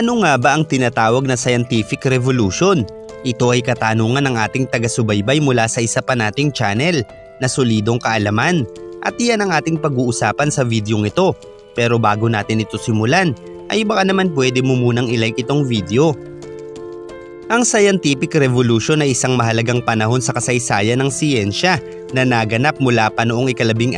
Ano nga ba ang tinatawag na scientific revolution? Ito ay katanungan ng ating taga-subaybay mula sa isa pa nating channel na Solidong Kaalaman, at iyan ang ating pag-uusapan sa videong ito. Pero bago natin ito simulan, ay baka naman pwede mo munang ilike itong video. Ang scientific revolution ay isang mahalagang panahon sa kasaysayan ng siyensya na naganap mula pa noong ika-16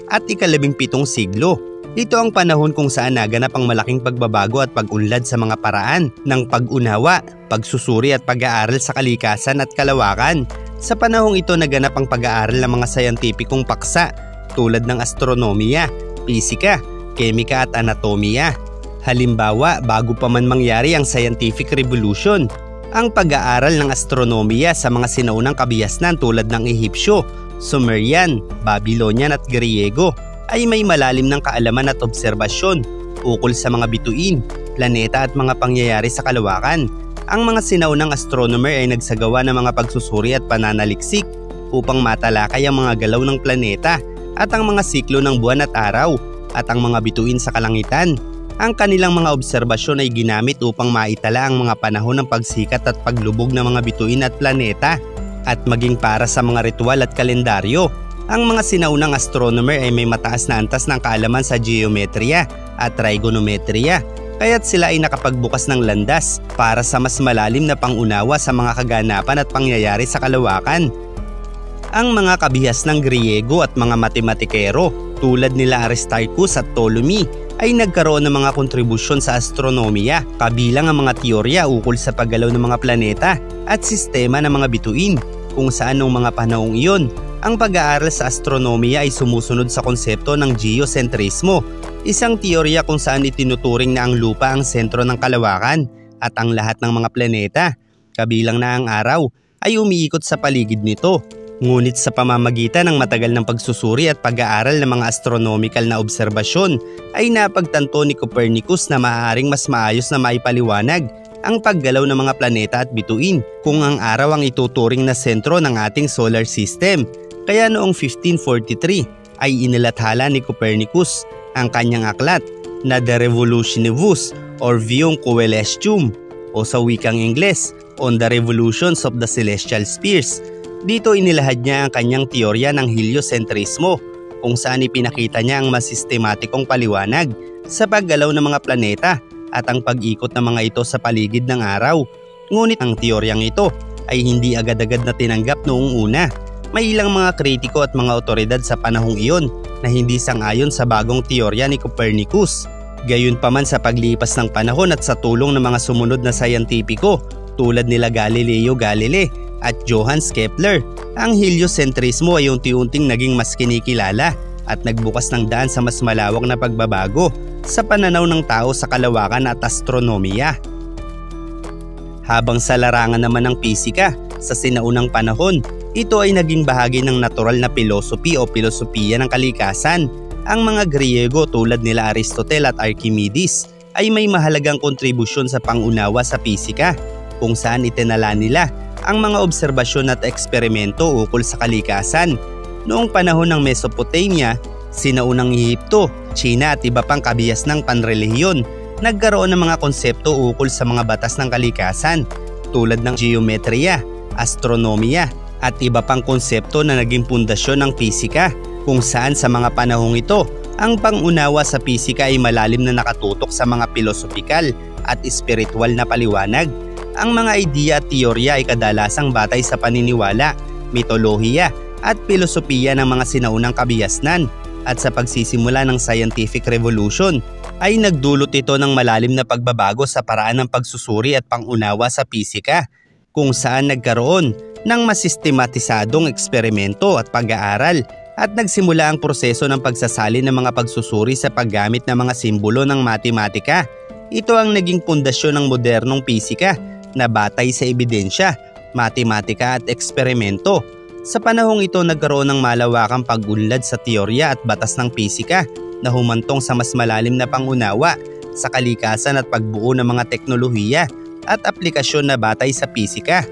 at ika-17 siglo. Ito ang panahon kung saan naganap ang malaking pagbabago at pag-unlad sa mga paraan ng pag-unawa, pagsusuri at pag-aaral sa kalikasan at kalawakan. Sa panahong ito naganap ang pag-aaral ng mga sayantipikong paksa tulad ng astronomiya, pisika, kemika at anatomiya. Halimbawa, bago pa man mangyari ang scientific revolution, ang pag-aaral ng astronomiya sa mga sinaunang kabihasnan tulad ng Ehipsyo, Sumerian, Babylonian at Griego ay may malalim ng kaalaman at obserbasyon ukol sa mga bituin, planeta at mga pangyayari sa kalawakan. Ang mga sinaunang astronomer ay nagsagawa ng mga pagsusuri at pananaliksik upang matalakay ang mga galaw ng planeta at ang mga siklo ng buwan at araw at ang mga bituin sa kalangitan. Ang kanilang mga obserbasyon ay ginamit upang maitala ang mga panahon ng pagsikat at paglubog ng mga bituin at planeta, at maging para sa mga ritual at kalendaryo. Ang mga sinaunang astronomer ay may mataas na antas ng kaalaman sa geometriya at trigonometriya, kaya't sila ay nakapagbukas ng landas para sa mas malalim na pangunawa sa mga kaganapan at pangyayari sa kalawakan. Ang mga kabihas ng Griego at mga matematikero tulad nila Aristarchus at Ptolemy ay nagkaroon ng mga kontribusyon sa astronomiya, kabilang ang mga teorya ukol sa paggalaw ng mga planeta at sistema ng mga bituin, kung saan noong mga panahong iyon, ang pag-aaral sa astronomiya ay sumusunod sa konsepto ng geocentrismo, isang teorya kung saan itinuturing na ang lupa ang sentro ng kalawakan at ang lahat ng mga planeta, kabilang na ang araw, ay umiikot sa paligid nito. Ngunit sa pamamagitan ng matagal ng pagsusuri at pag-aaral ng mga astronomical na obserbasyon ay napagtanto ni Copernicus na maaaring mas maayos na maipaliwanag ang paggalaw ng mga planeta at bituin kung ang araw ang ituturing na sentro ng ating solar system. Kaya noong 1543 ay inilathala ni Copernicus ang kanyang aklat na De Revolutionibus or Vium Coelestium, o sa wikang Ingles, On the Revolutions of the Celestial Spheres. Dito inilahad niya ang kanyang teorya ng heliocentrismo, kung saan ipinakita niya ang mas sistematikong paliwanag sa paggalaw ng mga planeta at ang pag-ikot ng mga ito sa paligid ng araw. Ngunit ang teoryang ito ay hindi agad-agad na tinanggap noong una. May ilang mga kritiko at mga otoridad sa panahong iyon na hindi sang-ayon sa bagong teorya ni Copernicus. Gayunpaman, sa paglipas ng panahon at sa tulong ng mga sumunod na sayantipiko tulad nila Galileo Galilei at Johannes Kepler, ang heliocentrismo ay unti-unting naging mas kinikilala at nagbukas ng daan sa mas malawak na pagbabago sa pananaw ng tao sa kalawakan at astronomiya. Habang sa larangan naman ng pisika, sa sinaunang panahon, ito ay naging bahagi ng natural na philosophy o pilosopiya ng kalikasan. Ang mga Griego tulad nila Aristotle at Archimedes ay may mahalagang kontribusyon sa pangunawa sa pisika, kung saan itinala nila ang mga obserbasyon at eksperimento ukol sa kalikasan. Noong panahon ng Mesopotamia, sinaunang Ehipto, China at iba pang kabihas ng panrelihiyon, nagkaroon ng mga konsepto ukol sa mga batas ng kalikasan tulad ng geometriya, astronomiya at iba pang konsepto na naging pundasyon ng pisika, kung saan sa mga panahong ito, ang pangunawa sa pisika ay malalim na nakatutok sa mga pilosopikal at espiritual na paliwanag. Ang mga ideya at teorya ay kadalasang batay sa paniniwala, mitolohiya at pilosopiya ng mga sinaunang kabihasnan, at sa pagsisimula ng scientific revolution ay nagdulot ito ng malalim na pagbabago sa paraan ng pagsusuri at pangunawa sa pisika, kung saan nagkaroon ng mas sistematisadong eksperimento at pag-aaral at nagsimula ang proseso ng pagsasalin ng mga pagsusuri sa paggamit ng mga simbolo ng matematika. Ito ang naging pundasyon ng modernong pisika na batay sa ebidensya, matematika at eksperimento. Sa panahong ito nagkaroon ng malawakang pag-unlad sa teorya at batas ng pisika na humantong sa mas malalim na pangunawa sa kalikasan at pagbuo ng mga teknolohiya at aplikasyon na batay sa pisika.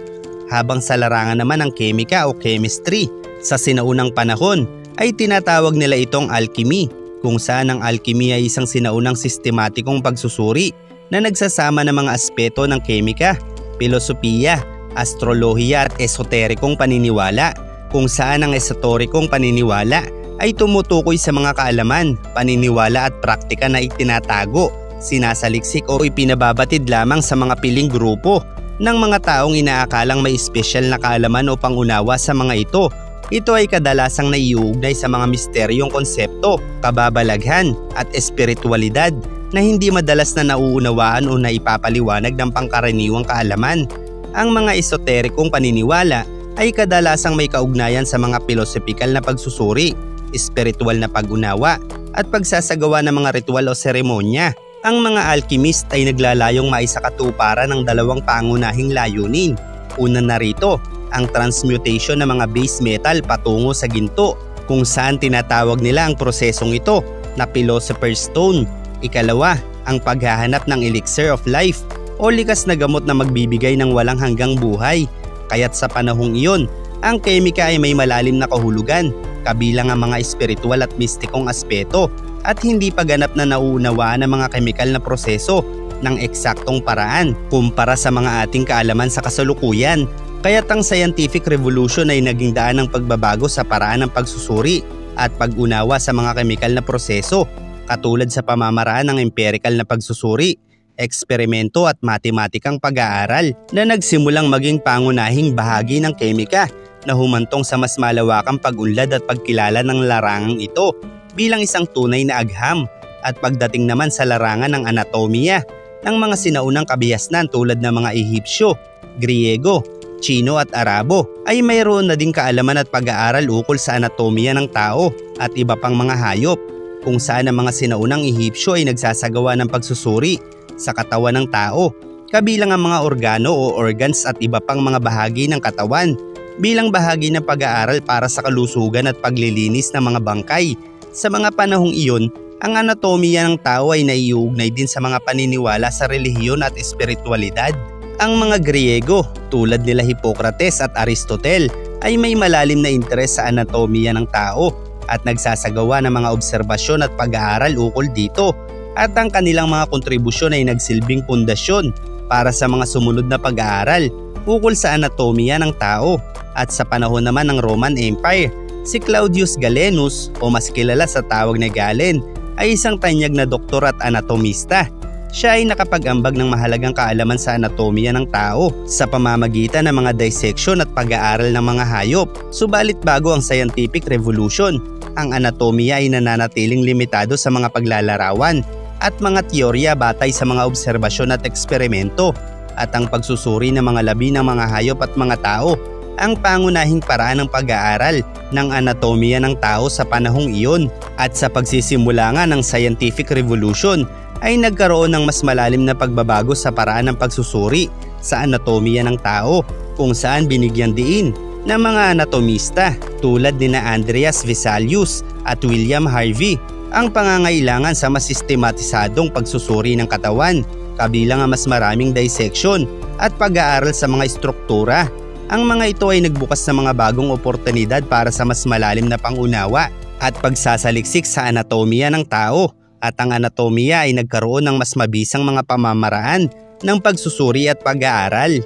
Habang sa larangan naman ng kemika o chemistry, sa sinaunang panahon ay tinatawag nila itong alchemy, kung saan ang alchemy ay isang sinaunang sistematikong pagsusuri na nagsasama ng mga aspeto ng kemika, filosofiya, astrolohiya at esoterikong paniniwala, kung saan ang esoterikong paniniwala ay tumutukoy sa mga kaalaman, paniniwala at praktika na itinatago, sinasaliksik o ipinababatid lamang sa mga piling grupo ng mga taong inaakalang may espesyal na kaalaman o pangunawa sa mga ito. Ito ay kadalasang naiuugnay sa mga misteryong konsepto, kababalaghan at espiritualidad na hindi madalas na nauunawaan o naipapaliwanag ng pangkaraniwang kaalaman. Ang mga esoterikong paniniwala ay kadalasang may kaugnayan sa mga pilosopikal na pagsusuri, espiritual na pag-unawa at pagsasagawa ng mga ritual o seremonya. Ang mga alchemist ay naglalayong maisakatuparan ng dalawang pangunahing layunin. Una na rito, ang transmutation ng mga base metal patungo sa ginto, kung saan tinatawag nila ang prosesong ito na Philosopher's Stone. Ikalawa, ang paghahanap ng elixir of life o likas na gamot na magbibigay ng walang hanggang buhay. Kaya't sa panahong iyon, ang kemika ay may malalim na kahulugan, kabilang ang mga espiritual at mistikong aspeto at hindi pa ganap na nauunawaan ng mga kemikal na proseso ng eksaktong paraan kumpara sa mga ating kaalaman sa kasalukuyan. Kaya't ang scientific revolution ay naging daan ng pagbabago sa paraan ng pagsusuri at pag-unawa sa mga kemikal na proseso, katulad sa pamamaraan ng empirical na pagsusuri, eksperimento at matematikang pag-aaral na nagsimulang maging pangunahing bahagi ng kemika na humantong sa mas malawakang pag-unlad at pagkilala ng larangang ito bilang isang tunay na agham. At pagdating naman sa larangan ng anatomiya ng mga sinaunang kabihasnan tulad ng mga Ehipsyo, Griego, Chino at Arabo ay mayroon na ding kaalaman at pag-aaral ukol sa anatomiya ng tao at iba pang mga hayop, kung saan ang mga sinaunang Ehipsyo ay nagsasagawa ng pagsusuri sa katawan ng tao, kabilang ang mga organo o organs at iba pang mga bahagi ng katawan bilang bahagi ng pag-aaral para sa kalusugan at paglilinis ng mga bangkay. Sa mga panahong iyon, ang anatomiya ng tao ay naiuugnay din sa mga paniniwala sa relihiyon at espiritualidad. Ang mga Griego tulad nila Hippocrates at Aristotle ay may malalim na interes sa anatomiya ng tao at nagsasagawa ng mga obserbasyon at pag-aaral ukol dito, at ang kanilang mga kontribusyon ay nagsilbing pundasyon para sa mga sumunod na pag-aaral ukol sa anatomiya ng tao. At sa panahon naman ng Roman Empire, si Claudius Galenus o mas kilala sa tawag na Galen ay isang tanyag na doktor at anatomista. Siya ay nakapag-ambag ng mahalagang kaalaman sa anatomiya ng tao sa pamamagitan ng mga dissection at pag-aaral ng mga hayop. Subalit bago ang scientific revolution, ang anatomiya ay nananatiling limitado sa mga paglalarawan at mga teorya batay sa mga obserbasyon at eksperimento, at ang pagsusuri ng mga labi ng mga hayop at mga tao ang pangunahing paraan ng pag-aaral ng anatomiya ng tao sa panahong iyon. At sa pagsisimula nga ng scientific revolution ay nagkaroon ng mas malalim na pagbabago sa paraan ng pagsusuri sa anatomiya ng tao, kung saan binigyan diin ng mga anatomista tulad nina Andreas Vesalius at William Harvey ang pangangailangan sa mas sistematisadong pagsusuri ng katawan, kabilang ang mas maraming dissection at pag-aaral sa mga estruktura. Ang mga ito ay nagbukas ng mga bagong oportunidad para sa mas malalim na pangunawa at pagsasaliksik sa anatomiya ng tao, at ang anatomiya ay nagkaroon ng mas mabisang mga pamamaraan ng pagsusuri at pag-aaral.